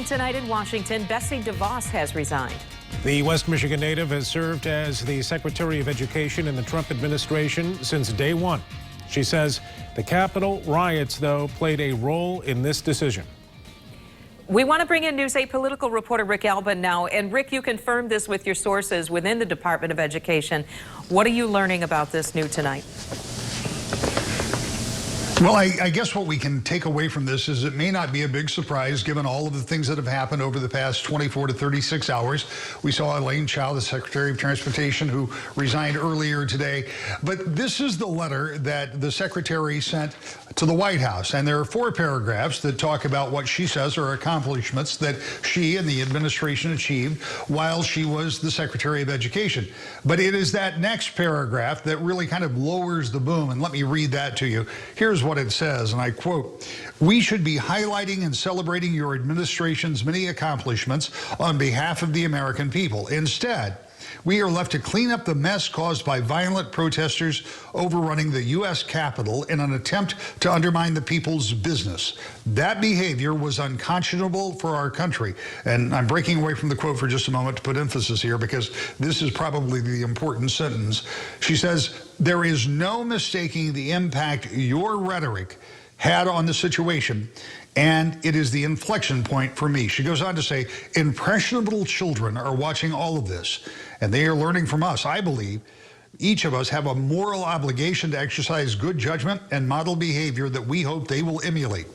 Breaking tonight in Washington, Betsy DeVos has resigned. The West Michigan native has served as the Secretary of Education in the Trump administration since day one. She says the Capitol riots, though, played a role in this decision. We want to bring in News 8 political reporter Rick Albin now. And Rick, you confirmed this with your sources within the Department of Education. What are you learning about this new tonight? Well, I guess what we can take away from this is it may not be a big surprise given all of the things that have happened over the past 24 to 36 hours. We saw Elaine Chao, the Secretary of Transportation, who resigned earlier today. But this is the letter that the Secretary sent to the White House. And there are 4 paragraphs that talk about what she says are accomplishments that she and the administration achieved while she was the Secretary of Education. But it is that next paragraph that really kind of lowers the boom. And let me read that to you. Here's what it says, and I quote, "We should be highlighting and celebrating your administration's many accomplishments on behalf of the American people. Instead, we are left to clean up the mess caused by violent protesters overrunning the U.S. Capitol in an attempt to undermine the people's business. That behavior was unconscionable for our country." And I'm breaking away from the quote for just a moment to put emphasis here because this is probably the important sentence. She says, "There is no mistaking the impact your rhetoric had on the situation, and it is the inflection point for me." She goes on to say, "Impressionable children are watching all of this, and they are learning from us. I believe each of us have a moral obligation to exercise good judgment and model behavior that we hope they will emulate.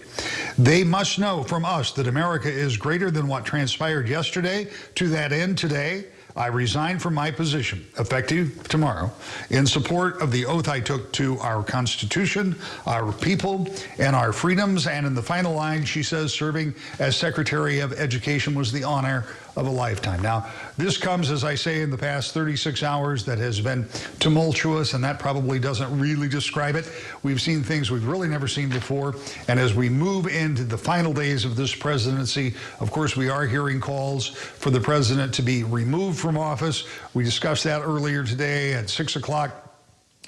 They must know from us that America is greater than what transpired yesterday. To that end, today, I resign from my position, effective tomorrow, in support of the oath I took to our Constitution, our people, and our freedoms." And in the final line, she says, "Serving as Secretary of Education was the honor of a lifetime." Now, this comes, as I say, in the past 36 hours that has been tumultuous, and that probably doesn't really describe it. We've seen things we've really never seen before. And as we move into the final days of this presidency, of course, we are hearing calls for the president to be removed from office. We discussed that earlier today at 6 o'clock.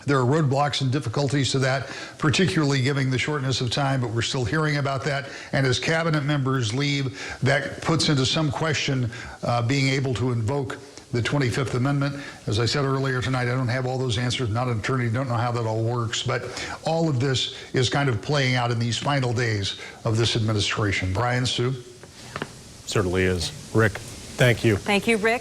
There are roadblocks and difficulties to that, particularly given the shortness of time, but we're still hearing about that. And as cabinet members leave, that puts into some question being able to invoke the 25th Amendment. As I said earlier tonight, I don't have all those answers. Not an attorney, don't know how that all works. But all of this is kind of playing out in these final days of this administration. Brian, Sue? Certainly is. Rick, thank you. Thank you, Rick.